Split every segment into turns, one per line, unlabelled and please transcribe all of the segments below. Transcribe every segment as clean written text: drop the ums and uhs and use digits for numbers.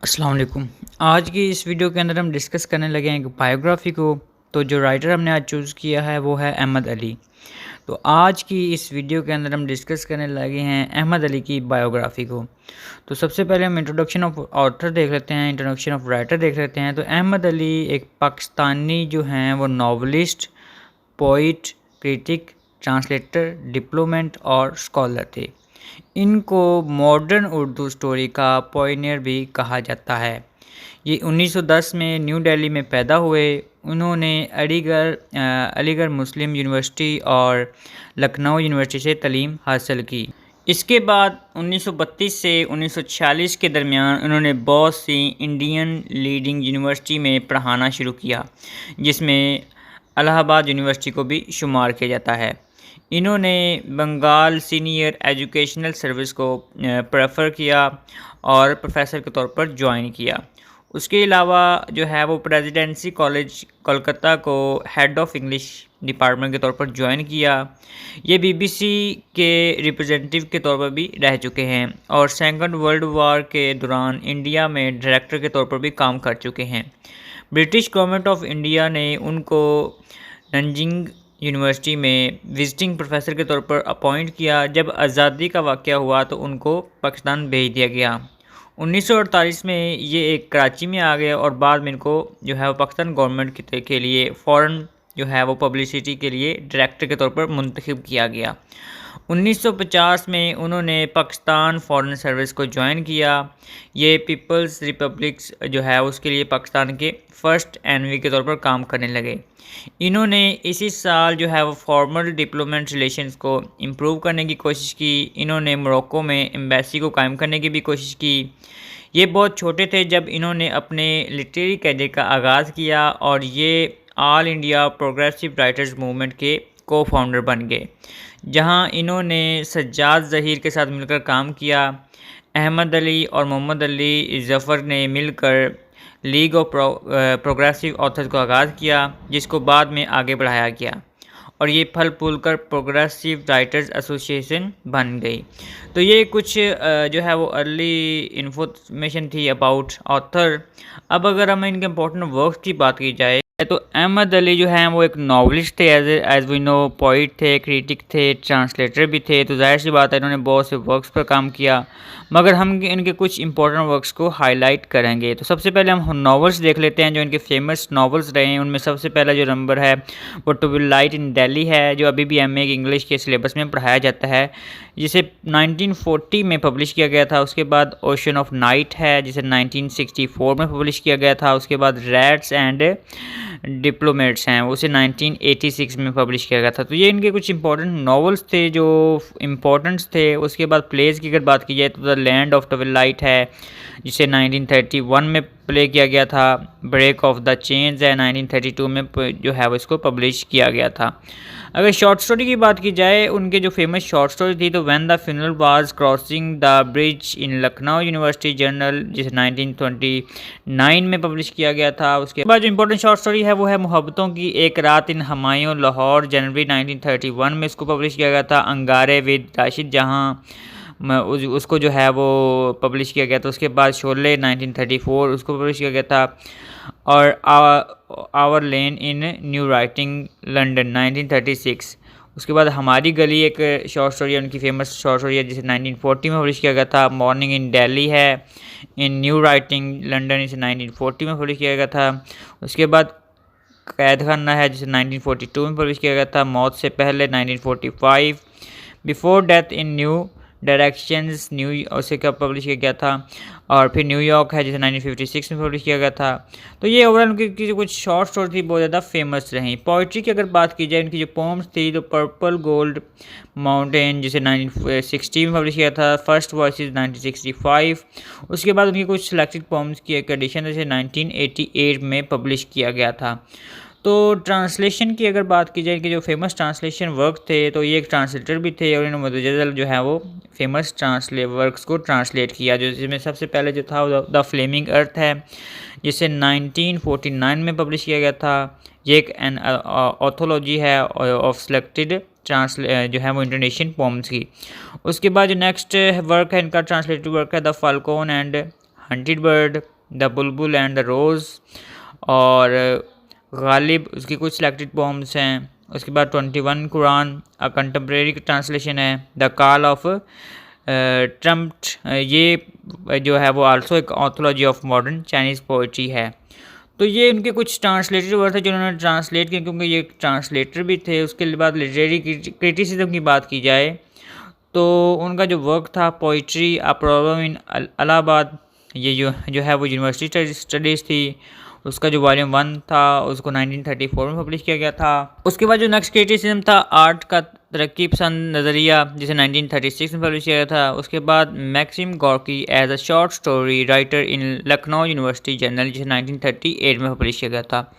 अस्सलाम वालेकुम। आज की इस वीडियो के अंदर हम डिस्कस करने लगे हैं एक बायोग्राफ़ी को। तो जो राइटर हमने आज चूज़ किया है वो है अहमद अली। तो आज की इस वीडियो के अंदर हम डिस्कस करने लगे हैं अहमद अली की बायोग्राफ़ी को। तो सबसे पहले हम इंट्रोडक्शन ऑफ ऑथर देख लेते हैं, इंट्रोडक्शन ऑफ राइटर देख लेते हैं। तो अहमद अली एक पाकिस्तानी जो हैं वो novelist, poet, critic, translator, diplomat और स्कॉलर थे। इनको मॉडर्न उर्दू स्टोरी का पॉइनियर भी कहा जाता है। ये 1910 में न्यू दिल्ली में पैदा हुए। उन्होंने अलीगढ़ मुस्लिम यूनिवर्सिटी और लखनऊ यूनिवर्सिटी से तालीम हासिल की। इसके बाद 1932 से 1946 के दरमियान उन्होंने बहुत सी इंडियन लीडिंग यूनिवर्सिटी में पढ़ाना शुरू किया, जिसमें इलाहाबाद यूनिवर्सिटी को भी शुमार किया जाता है। इन्होंने बंगाल सीनियर एजुकेशनल सर्विस को प्रेफर किया और प्रोफेसर के तौर पर ज्वाइन किया। उसके अलावा जो है वो प्रेसिडेंसी कॉलेज कोलकाता को हेड ऑफ इंग्लिश डिपार्टमेंट के तौर पर ज्वाइन किया। ये बीबीसी के रिप्रेजेंटेटिव के तौर पर भी रह चुके हैं और सेकंड वर्ल्ड वार के दौरान इंडिया में डायरेक्टर के तौर पर भी काम कर चुके हैं। ब्रिटिश गवर्नमेंट ऑफ इंडिया ने उनको नंजिंग यूनिवर्सिटी में विजिटिंग प्रोफेसर के तौर पर अपॉइंट किया। जब आज़ादी का वाक़या हुआ तो उनको पाकिस्तान भेज दिया गया। 1948 में ये एक कराची में आ गए और बाद में इनको जो है वो पाकिस्तान गवर्नमेंट के लिए फ़ॉरेन जो है वो पब्लिसिटी के लिए डायरेक्टर के तौर पर मुंतखब किया गया। 1950 में उन्होंने पाकिस्तान फॉरेन सर्विस को ज्वाइन किया। ये पीपल्स रिपब्लिक्स जो है उसके लिए पाकिस्तान के फर्स्ट एनवी के तौर पर काम करने लगे। इन्होंने इसी साल जो है वो फॉर्मल डिप्लोमेट रिलेशंस को इम्प्रूव करने की कोशिश की। इन्होंने मोरक्को में एम्बेसी को कायम करने की भी कोशिश की। ये बहुत छोटे थे जब इन्होंने अपने लिटरेरी कैरियर का आगाज़ किया और ये all India progressive writers movement के को फाउंडर बन गए, जहां इन्होंने सज्जाद ज़हीर के साथ मिलकर काम किया। अहमद अली और मोहम्मद अली ज़फ़र ने मिलकर लीग ऑफ प्रोग्रेसिव ऑथर्स को आगाज़ किया, जिसको बाद में आगे बढ़ाया गया और ये फल फूल कर प्रोग्रेसिव राइटर्स एसोसिएशन बन गई। तो ये कुछ जो है वो अर्ली इन्फॉर्मेशन थी अबाउट ऑथर। अब अगर हमें इनके इम्पोर्टेंट वर्क्स की बात की जाए तो अहमद अली जो हैं वो एक नॉवलिस्ट थे, एज वी नो, पोइट थे, क्रिटिक थे, ट्रांसलेटर भी थे। तो जाहिर सी बात है इन्होंने बहुत से वर्क्स पर काम किया, मगर हम इनके कुछ इंपॉर्टेंट वर्क्स को हाईलाइट करेंगे। तो सबसे पहले हम नॉवेल्स देख लेते हैं जो इनके फेमस नॉवेल्स रहे हैं। उनमें सबसे पहला जो नंबर है वो twilight in Delhi है, जो अभी भी एमए इंग्लिश के सिलेबस में पढ़ाया जाता है, जिसे 1940 में पब्लिश किया गया था। उसके बाद ओशन ऑफ नाइट है, जिसे 1964 में पब्लिश किया गया था। उसके बाद रैट्स एंड डिप्लोमेट्स हैं, उसे 1986 में पब्लिश किया गया था। तो ये इनके कुछ इंपॉर्टेंट नॉवेल्स थे जो इम्पोर्टेंट्स थे। उसके बाद प्लेस की अगर बात की जाए तो द लैंड ऑफ ट्विलाइट है, जिसे 1931 में प्ले किया गया था। ब्रेक ऑफ द चेन्स है, 1932 में जो है वो इसको पब्लिश किया गया था। अगर शॉर्ट स्टोरी की बात की जाए, उनके जो फेमस शॉर्ट स्टोरी थी तो when the funeral was crossing the bridge in Lucknow university journal, जिसे 1929 में पब्लिश किया गया था। उसके बाद जो इंपॉर्टेंट शॉर्ट स्टोरी है वो है मोहब्बतों की एक रात इन हमायूं लाहौर, जनवरी 1931 में इसको पब्लिश किया गया था। अंगारे विद राशिद जहाँ उसको जो है वो पब्लिश किया गया था। उसके बाद शोले 1934 उसको पब्लिश किया गया था। और our lane in new writing London 1936। उसके बाद हमारी गली एक शॉर्ट स्टोरी है, उनकी फेमस शॉर्ट स्टोरी है, जिसे 1940 में पब्लिश किया गया था। मॉर्निंग इन दिल्ली है इन न्यू राइटिंग लंदन, इसे 1940 में पब्लिश किया गया था। उसके बाद कैद खाना है, जिसे 1942 में पब्लिश किया गया था। मौत से पहले 1945। Before death in new directions new उसे कब पब्लिश किया गया था। और फिर न्यूयॉर्क है, जिसे 1956 में पब्लिश किया गया था। तो ये ओवरऑल उनकी जो कुछ शॉर्ट स्टोरी थी बहुत ज़्यादा फेमस रहीं। पोइट्री की अगर बात की जाए, उनकी जो पोम्स थी तो पर्पल गोल्ड माउंटेन, जिसे 1960 में पब्लिश किया था। First voices 1965। उसके बाद उनकी कुछ सिलेक्टेड पोम्स की एक एडिशन जिसे 1988 में पब्लिश किया गया था। तो ट्रांसलेशन की अगर बात की जाए कि जो फेमस ट्रांसलेशन वर्क थे, तो ये एक ट्रांसलेटर भी थे और इन्होंने मुतजद्दिल जो है वो फेमस वर्क्स को ट्रांसलेट किया। जो जिसमें सबसे पहले जो था द फ्लेमिंग अर्थ है, जिसे 1949 में पब्लिश किया गया था। ये एक एन ऑथोलॉजी है ऑफ सेलेक्टेड जो है वो इंटरनेशनल पोम्स की। उसके बाद जो नेक्स्ट वर्क है इनका ट्रांसलेटिव वर्क है the falcon and hunted bird, the bulbul and the rose, और गालिब उसकी कुछ सिलेक्टेड पोम्स हैं। उसके बाद 21 कुरान अ कंटेम्प्रेरी ट्रांसलेशन है। द कॉल ऑफ ट्रम्प्ट, ये जो है वो आल्सो एक ऑथोलॉजी ऑफ मॉडर्न चाइनीज़ पोइट्री है। तो ये उनके कुछ ट्रांसलेटेड वर्ड थे जो उन्होंने ट्रांसलेट किए, क्योंकि ये ट्रांसलेटर भी थे। उसके बाद लिटरेरी क्रिटिसिज्म की बात की जाए तो उनका जो वर्क था poetry a problem in Allahabad, ये जो है वो यूनिवर्सिटी स्टडीज़ थी। उसका जो वॉल्यूम 1 था उसको 1934 में पब्लिश किया गया था। उसके बाद जो नेक्स्ट क्रिटिसिज्म था आर्ट का तरक्की पसंद नज़रिया, जिसे 1936 में पब्लिश किया गया था। उसके बाद Maxim Gorky as a short story writer in Lucknow university journal, जिसे 1938 में पब्लिश किया गया था।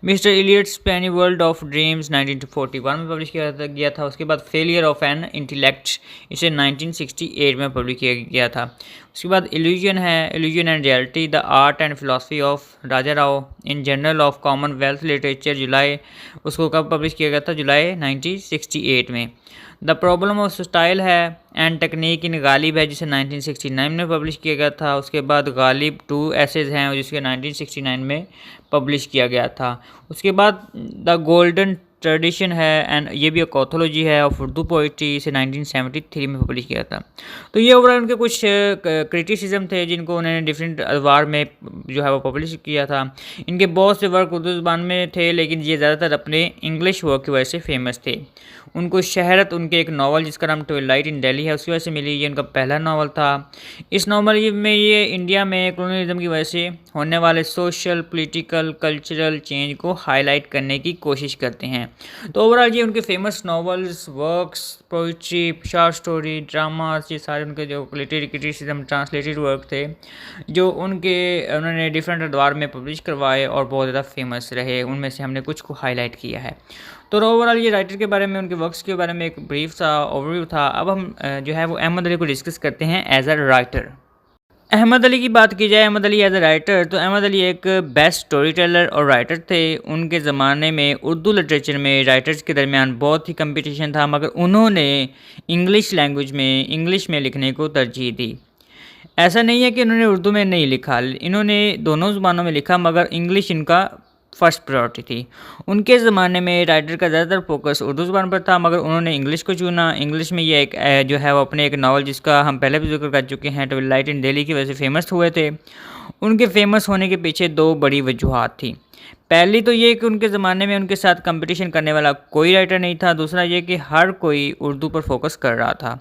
Mister Eliot's penny world of dreams 1941 में पब्लिश किया गया था। उसके बाद फेलियर ऑफ एन इंटेलेक्ट, इसे 1968 में पब्लिश किया गया था। उसके बाद इल्यूजन है, illusion and reality the art and philosophy of Raja Rao in journal of Commonwealth literature, July, उसको कब पब्लिश किया गया था? जुलाई 1968 में। द प्रॉब्लम ऑफ स्टाइल है एंड टेक्निक इन गालिब है, जिसे 1969 में पब्लिश किया गया था। उसके बाद गालिब 2 एसेज हैं जिसके 1969 में पब्लिश किया गया था। उसके बाद द गोल्डन ट्रेडिशन है एंड ये भी एक ऑथोलॉजी है ऑफ उर्दू पोइट्री, इसे 1973 में पब्लिश किया था। तो ये ओवरऑल उनके कुछ क्रिटिसिज्म थे जिनको उन्होंने डिफरेंट अखबार में जो है वो पब्लिश किया था। इनके बहुत से वर्क उर्दू ज़बान में थे, लेकिन ये ज़्यादातर अपने इंग्लिश वर्क की वजह से फेमस थे। उनको शहरत उनके एक नावल जिसका नाम ट्विलाइट इन दिल्ली है उसकी वजह से मिली। ये उनका पहला नावल था। इस नावल में ये इंडिया में कॉलोनियलिज्म की वजह से होने वाले सोशल, पॉलिटिकल, कल्चरल चेंज को हाईलाइट करने की कोशिश करते हैं। तो ओवरऑल ये उनके famous novels, works, poetry, short story, dramas, ये सारे उनके जो लिटरेरी क्रिटिसिज्म ट्रांसलेटेड वर्क थे जो उन्होंने डिफरेंट अखबार में पब्लिश करवाए और बहुत ज़्यादा फेमस रहे। उनमें से हमने कुछ को हाईलाइट किया है। तो ओवरऑल ये राइटर के बारे में, उनके वर्क्स के बारे में एक ब्रीफ सा ओवरव्यू था। अब हम जो है वो अहमद अली को डिस्कस करते हैं as a writer. Ahmad Ali की बात की जाए, Ahmad Ali as a writer, तो अहमद अली एक बेस्ट स्टोरी टेलर और राइटर थे। उनके ज़माने में उर्दू लिटरेचर में राइटर्स के दरमियान बहुत ही कंपटीशन था, मगर उन्होंने इंग्लिश लैंग्वेज में, इंग्लिश में लिखने को तरजीह दी। ऐसा नहीं है कि उन्होंने उर्दू में नहीं लिखा, इन्होंने दोनों ज़बानों में लिखा, मगर इंग्लिश इनका फर्स्ट प्रायोरिटी थी। उनके ज़माने में राइटर का ज़्यादातर फोकस उर्दू ज़बान पर था, मगर उन्होंने इंग्लिश को चुना। इंग्लिश में ये एक जो है वो अपने एक नावल जिसका हम पहले भी जिक्र कर चुके हैं, ट्विलाइट इन दिल्ली की वजह से फेमस हुए थे। उनके फेमस होने के पीछे 2 बड़ी वजूहात थी। पहली तो ये कि उनके ज़माने में उनके साथ कंपटीशन करने वाला कोई राइटर नहीं था। दूसरा ये कि हर कोई उर्दू पर फोकस कर रहा था,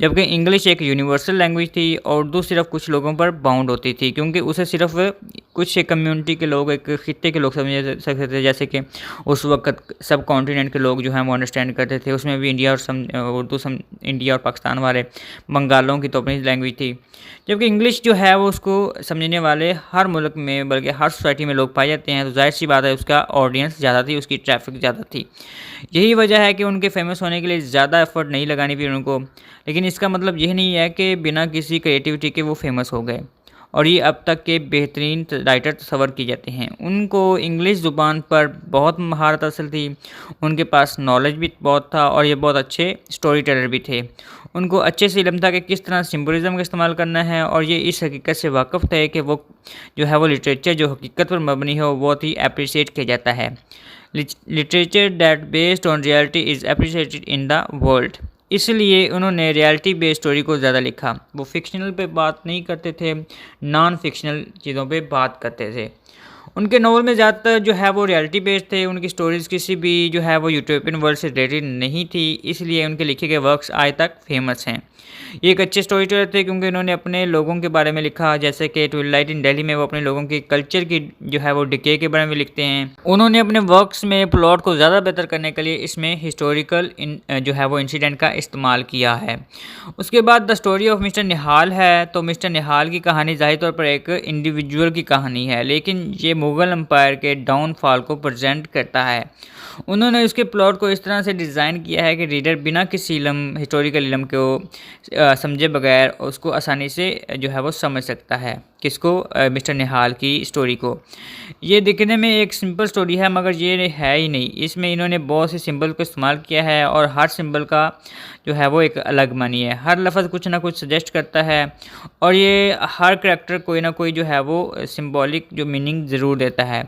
जबकि इंग्लिश एक यूनिवर्सल लैंग्वेज थी और उर्दू सिर्फ कुछ लोगों पर बाउंड होती थी, क्योंकि उसे सिर्फ कुछ एक कम्युनिटी के लोग, एक खित्ते के लोग समझ सकते थे। जैसे कि उस वक्त सब कॉन्टिनेंट के लोग जो हैं वो अंडरस्टैंड करते थे। उसमें भी इंडिया और इंडिया और पाकिस्तान वाले, बंगालों की तो अपनी लैंग्वेज थी। जबकि इंग्लिश जो है वो उसको समझने वाले हर मुल्क में, बल्कि हर सोसाइटी में लोग पाए जाते हैं। तो जाहिर सी बात है उसका ऑडियंस ज़्यादा थी, उसकी ट्रैफिक ज़्यादा थी। यही वजह है कि उनके फेमस होने के लिए ज़्यादा एफर्ट नहीं लगानी पड़ी उनको। लेकिन इसका मतलब यह नहीं है कि बिना किसी क्रिएटिविटी के वो फेमस हो गए, और ये अब तक के बेहतरीन राइटर तस्वर किए जाते हैं। उनको इंग्लिश ज़ुबान पर बहुत महारत हासिल थी, उनके पास नॉलेज भी बहुत था और ये बहुत अच्छे स्टोरी टेलर भी थे। उनको अच्छे से इल्म था कि किस तरह सिम्बोलिज़म का इस्तेमाल करना है, और ये इस हकीकत से वाकिफ़ थे कि वो जो है वो लिटरेचर जो हकीकत पर मबनी हो बहुत ही अप्रिशिएट किया जाता है। Literature that based on reality is appreciated in the world. इसलिए उन्होंने रियलिटी बेस्ड स्टोरी को ज़्यादा लिखा। वो फिक्शनल पे बात नहीं करते थे, नॉन फिक्शनल चीज़ों पे बात करते थे। उनके नॉवल में ज़्यादातर जो है वो रियलिटी बेस्ड थे। उनकी स्टोरीज़ किसी भी जो है वो यूटोपियन वर्ल्ड से रिलेटेड नहीं थी, इसलिए उनके लिखे गए वर्क्स आज तक फेमस हैं। ये एक अच्छे स्टोरी टेलर थे क्योंकि उन्होंने अपने लोगों के बारे में लिखा, जैसे कि ट्विलाइट इन दिल्ली में वो अपने लोगों की कल्चर की जो है वो डिके के बारे में लिखते हैं। उन्होंने अपने वर्क्स में प्लॉट को ज़्यादा बेहतर करने के लिए इसमें हिस्टोरिकल जो है वो इंसिडेंट का इस्तेमाल किया है। उसके बाद द स्टोरी ऑफ मिस्टर निहाल है। तो मिस्टर निहाल की कहानी ज़ाहिर तौर पर एक इंडिविजुअल की कहानी है, लेकिन ये मुग़ल एम्पायर के डाउनफॉल को प्रेजेंट करता है। उन्होंने उसके प्लॉट को इस तरह से डिज़ाइन किया है कि रीडर बिना किसी हिस्टोरिकल इल्म को समझे बगैर उसको आसानी से जो है वो समझ सकता है किसको, मिस्टर निहाल की स्टोरी को। ये दिखने में एक सिंपल स्टोरी है मगर ये है ही नहीं, इसमें इन्होंने बहुत से सिंबल को इस्तेमाल किया है और हर सिंबल का जो है वो एक अलग मानी है, हर लफ्ज़ कुछ ना कुछ सजेस्ट करता है और ये हर करैक्टर कोई ना कोई जो है वो सिंबॉलिक जो मीनिंग ज़रूर देता है।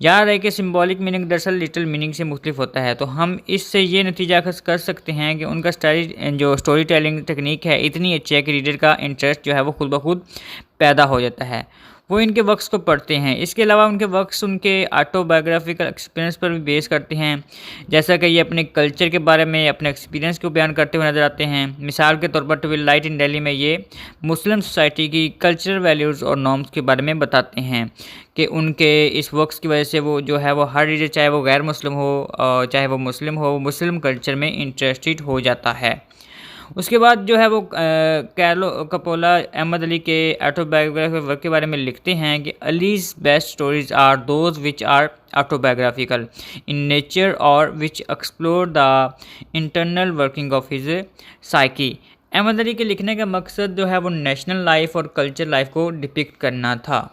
याद है कि सिंबॉलिक मीनिंग दरअसल लिटिल मीनिंग से मुख्तलिफ होता है, तो हम इससे ये नतीजा कर सकते हैं कि उनका स्टोरी टेलिंग टेक्निक है इतनी अच्छी है कि रीडर का इंटरेस्ट जो है वो खुद ब खुद पैदा हो जाता है, वो इनके वर्क्स को पढ़ते हैं। इसके अलावा उनके वर्क्स उनके ऑटोबायोग्राफिकल एक्सपीरियंस पर भी बेस करते हैं, जैसा कि ये अपने कल्चर के बारे में अपने एक्सपीरियंस को बयान करते हुए नज़र आते हैं। मिसाल के तौर पर ट्विलाइट इन दिल्ली में ये मुस्लिम सोसाइटी की कल्चरल वैल्यूज़ और नॉर्म्स के बारे में बताते हैं कि उनके इस वर्क्स की वजह से वो जो है वो हर रीडर, चाहे वो गैर मुस्लिम हो चाहे वो मुस्लिम हो, मुस्लिम कल्चर में इंटरेस्टेड हो जाता है। उसके बाद जो है वो कैर्लो कपोला अहमद अली के ऑटोबायोग्राफिकल वर्क के बारे में लिखते हैं कि Ali's best stories are those which are autobiographical in nature और which explore the internal working of his psyche. Ahmed Ali के लिखने का मकसद जो है वो नेशनल लाइफ और कल्चर लाइफ को डिपिक्ट करना था।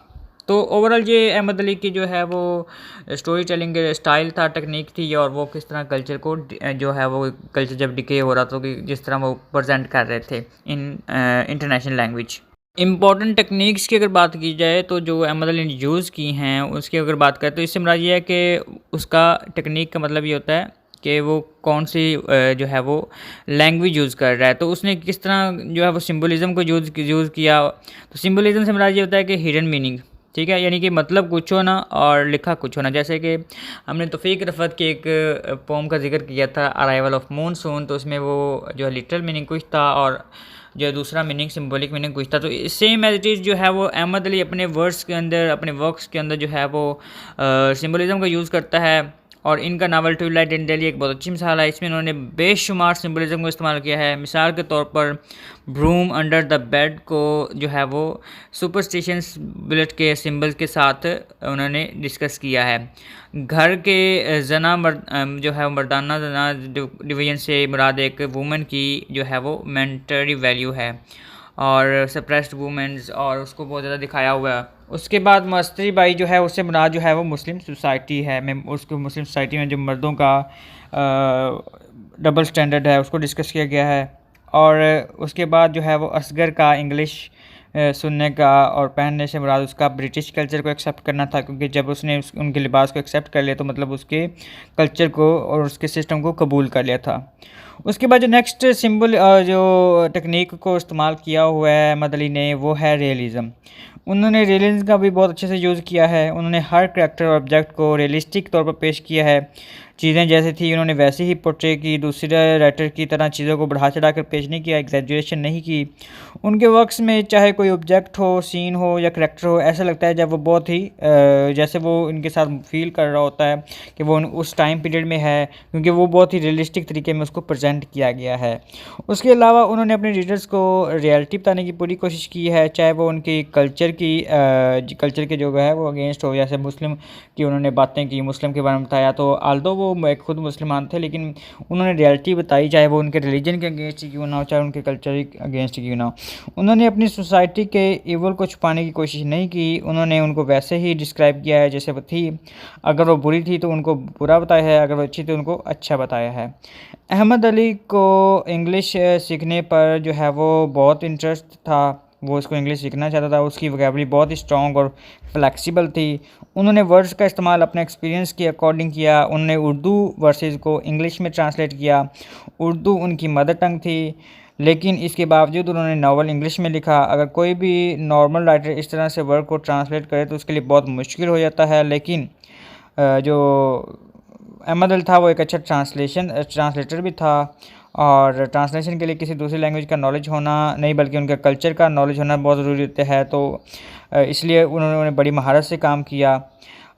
तो ओवरऑल ये अहमद अली की जो है वो स्टोरी टेलिंग स्टाइल था, टेक्निक थी, और वो किस तरह कल्चर को जो है वो कल्चर जब डिके हो रहा था कि जिस तरह वो प्रेजेंट कर रहे थे in international language. Important techniques की अगर बात की जाए तो जो अहमद अली ने यूज़ की हैं उसकी अगर बात करें तो इससे मुराद ये है कि उसका टेक्निक का मतलब ये होता है कि वो कौन सी जो है वो लैंग्वेज यूज़ कर रहा है, तो उसने किस तरह जो है वो सिंबलिज़म को यूज़ किया। तो सिंबलिज़म से मुराद ये होता है कि हिडन मीनिंग, ठीक है, यानी कि मतलब कुछ होना और लिखा कुछ होना। जैसे कि हमने तौफीक रफ़त के एक पोम का जिक्र किया था अराइवल ऑफ मॉनसून, तो उसमें वो जो है लिटरल मीनिंग कुछ था और जो दूसरा मीनिंग सिंबॉलिक मीनिंग कुछ था। तो सेम एज इट इज़ जो है वो अहमद अली अपने वर्ड्स के अंदर, अपने वर्क्स के अंदर जो है वो सिंबलिज़म का यूज़ करता है और इनका नावल ट्विलाइट इन दिल्ली एक बहुत अच्छी मिसाल है। इसमें उन्होंने बेशुमार सिंबलिज़म को इस्तेमाल किया है। मिसाल के तौर पर ब्रूम अंडर द बेड को जो है वो सुपरस्टिशंस बुलेट के सिंबल्स के साथ उन्होंने डिस्कस किया है। घर के जना जो है मर्दाना जना डिवीजन से मुराद एक वुमेन की जो है वो मेंटरी वैल्यू है और सप्रेस्ड वुमेंस, और उसको बहुत ज़्यादा दिखाया हुआ है। उसके बाद मस्तरी बाई जो है उससे मुराद जो है वो मुस्लिम सोसाइटी है। मैं उसको मुस्लिम सोसाइटी में जो मर्दों का डबल स्टैंडर्ड है उसको डिस्कस किया गया है। और उसके बाद जो है वो असगर का इंग्लिश सुनने का और पहनने से मुराद उसका ब्रिटिश कल्चर को एक्सेप्ट करना था, क्योंकि जब उसने उनके लिबास को एक्सेप्ट कर लिया तो मतलब उसके कल्चर को और उसके सिस्टम को कबूल कर लिया था। उसके बाद जो नेक्स्ट सिंबल जो टेक्निक को इस्तेमाल किया हुआ है अहमद अली ने वो है रियलिज़म। उन्होंने रियलिज़म का भी बहुत अच्छे से यूज़ किया है। उन्होंने हर करैक्टर और ऑब्जेक्ट को रियलिस्टिक तौर पर पेश किया है, चीज़ें जैसे थी उन्होंने वैसे ही पोर्ट्रे की, दूसरे राइटर की तरह चीज़ों को बढ़ा चढ़ा कर पेश नहीं किया, एग्जैजुरेशन नहीं की। उनके वर्क्स में चाहे कोई ऑब्जेक्ट हो, सीन हो या करैक्टर हो, ऐसा लगता है जब वो बहुत ही जैसे वो इनके साथ फील कर रहा होता है कि वो उस टाइम पीरियड में है, क्योंकि वो बहुत ही रियलिस्टिक तरीके में उसको प्रेजेंट किया गया है। उसके अलावा उन्होंने अपने रीडर्स को रियलिटी बताने की पूरी कोशिश की है, चाहे वो उनकी कल्चर के जो है वो अगेंस्ट हो। जैसे मुस्लिम की उन्होंने बातें की, मुस्लिम के बारे में बताया, तो आल्दो वो खुद मुसलमान थे लेकिन उन्होंने रियलिटी बताई, चाहे वो उनके रिलीजन के अगेंस्ट क्यों ना हो, चाहे उनके कल्चर के अगेंस्ट क्यों ना हो। उन्होंने अपनी सोसाइटी के इवल को छुपाने की कोशिश नहीं की, उन्होंने उनको वैसे ही डिस्क्राइब किया है जैसे वो थी। अगर वो बुरी थी तो उनको बुरा बताया है, अगर वो अच्छी थी उनको अच्छा बताया है। अहमद अली को इंग्लिश सीखने पर जो है वो बहुत इंटरेस्ट था, वो उसको इंग्लिश सीखना चाहता था। उसकी वोकैबुलरी बहुत ही स्ट्रॉन्ग और फ्लेक्सिबल थी। उन्होंने वर्ड्स का इस्तेमाल अपने एक्सपीरियंस के अकॉर्डिंग किया। उन्होंने उर्दू वर्सेस को इंग्लिश में ट्रांसलेट किया। उर्दू उनकी मदर टंग थी, लेकिन इसके बावजूद उन्होंने नावल इंग्लिश में लिखा। अगर कोई भी नॉर्मल राइटर इस तरह से वर्ड को ट्रांसलेट करे तो उसके लिए बहुत मुश्किल हो जाता है, लेकिन जो अहमद अली था वो एक अच्छा ट्रांसलेटर भी था। और ट्रांसलेशन के लिए किसी दूसरी लैंग्वेज का नॉलेज होना नहीं बल्कि उनके कल्चर का नॉलेज होना बहुत ज़रूरी होता है, तो इसलिए उन्होंने बड़ी महारत से काम किया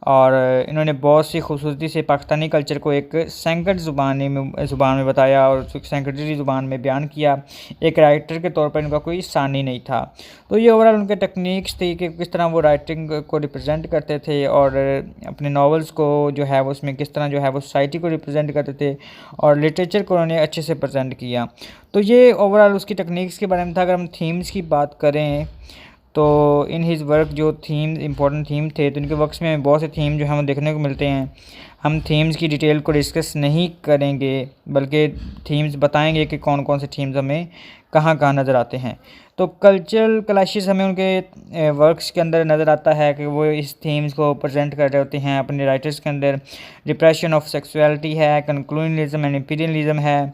और इन्होंने बहुत सी खूबसूरती से पाकिस्तानी कल्चर को एक सैंकड़ ज़ुबान में बताया और सैंकड़री ज़ुबान में बयान किया। एक राइटर के तौर पर इनका कोई सानी नहीं था। तो ये ओवरऑल उनके टेक्निक्स थी कि किस तरह वो राइटिंग को रिप्रेजेंट करते थे और अपने नॉवेल्स को जो है वो उसमें किस तरह जो है वो सोसाइटी को रिप्रेजेंट करते थे और लिटरेचर को उन्होंने अच्छे से प्रेजेंट किया। तो ये ओवरऑल उसकी टेक्निक्स के बारे में था। अगर हम थीम्स की बात करें तो इन हिज वर्क जो थीम इंपॉर्टेंट थीम थे, तो इनके वर्क्स में बहुत से थीम जो हमें देखने को मिलते हैं। हम थीम्स की डिटेल को डिस्कस नहीं करेंगे, बल्कि थीम्स बताएंगे कि कौन कौन से थीम्स हमें कहाँ कहाँ नज़र आते हैं। तो कल्चरल क्लैशेस हमें उनके वर्क्स के अंदर नज़र आता है कि वो इस थीम्स को प्रेजेंट कर रहे होते हैं अपने राइटर्स के अंदर। डिप्रेशन ऑफ सेक्सुअलिटी है, कंक्लूनिज्म एंड इंपीरियलिज्म है,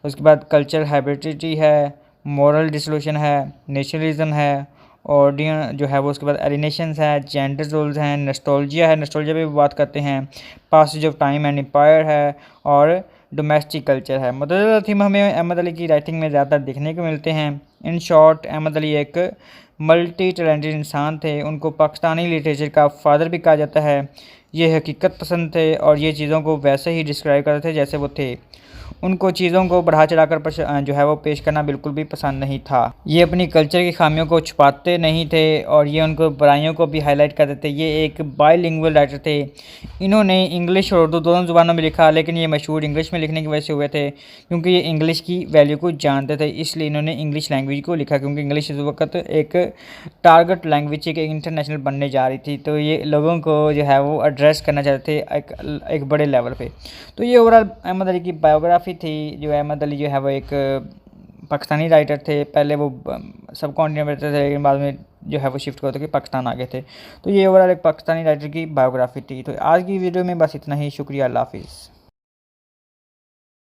उसके बाद कल्चरल हाइब्रिडिटी है, मॉरल डिसोल्यूशन है, नेशनलिज्म है, ऑडियन जो है वो, उसके बाद एलिनेशंस है, जेंडर रोल्स हैं, नस्टोल्जिया है, नस्टोल्जिया पे भी बात करते हैं, passage of time and empire है, और डोमेस्टिक कल्चर है। मुतअद्दिद थीम हमें अहमद अली की राइटिंग में ज़्यादा देखने को मिलते हैं। इन शॉर्ट अहमद अली एक मल्टी टैलेंटेड इंसान थे। उनको पाकिस्तानी लिटरेचर का फादर भी कहा जाता है। ये हकीकत पसंद थे और ये चीज़ों को वैसे ही डिस्क्राइब करते थे जैसे वो थे। उनको चीज़ों को बढ़ा चढ़ाकर जो है वो पेश करना बिल्कुल भी पसंद नहीं था। ये अपनी कल्चर की खामियों को छुपाते नहीं थे और ये उनको बुराइयों को भी हाईलाइट करते थे। ये एक बाइलिंगुअल राइटर थे। इन्होंने इंग्लिश और उर्दू दोनों ज़ुबानों में लिखा, लेकिन ये मशहूर इंग्लिश में लिखने की वजह से हुए थे, क्योंकि ये इंग्लिश की वैल्यू को जानते थे। इसलिए इन्होंने इंग्लिश लैंग्वेज को लिखा, क्योंकि इंग्लिश इस वक्त एक टारगेट लैंग्वेज एक इंटरनेशनल बनने जा रही थी। तो ये लोगों को जो है वो एड्रेस करना चाहते थे एक बड़े लेवल पे। तो ये ओवरऑल अहमद अली की बायोग्राफी थी। जो अहमद अली जो है वो एक पाकिस्तानी राइटर थे। पहले वो सब कॉन्टिनेंट में रहते थे, लेकिन बाद में जो है वो शिफ्ट करते कि पाकिस्तान आ गए थे। तो ये ओवरऑल एक पाकिस्तानी राइटर की बायोग्राफी थी। तो आज की वीडियो में बस इतना ही। शुक्रिया, अल्लाह हाफिज़।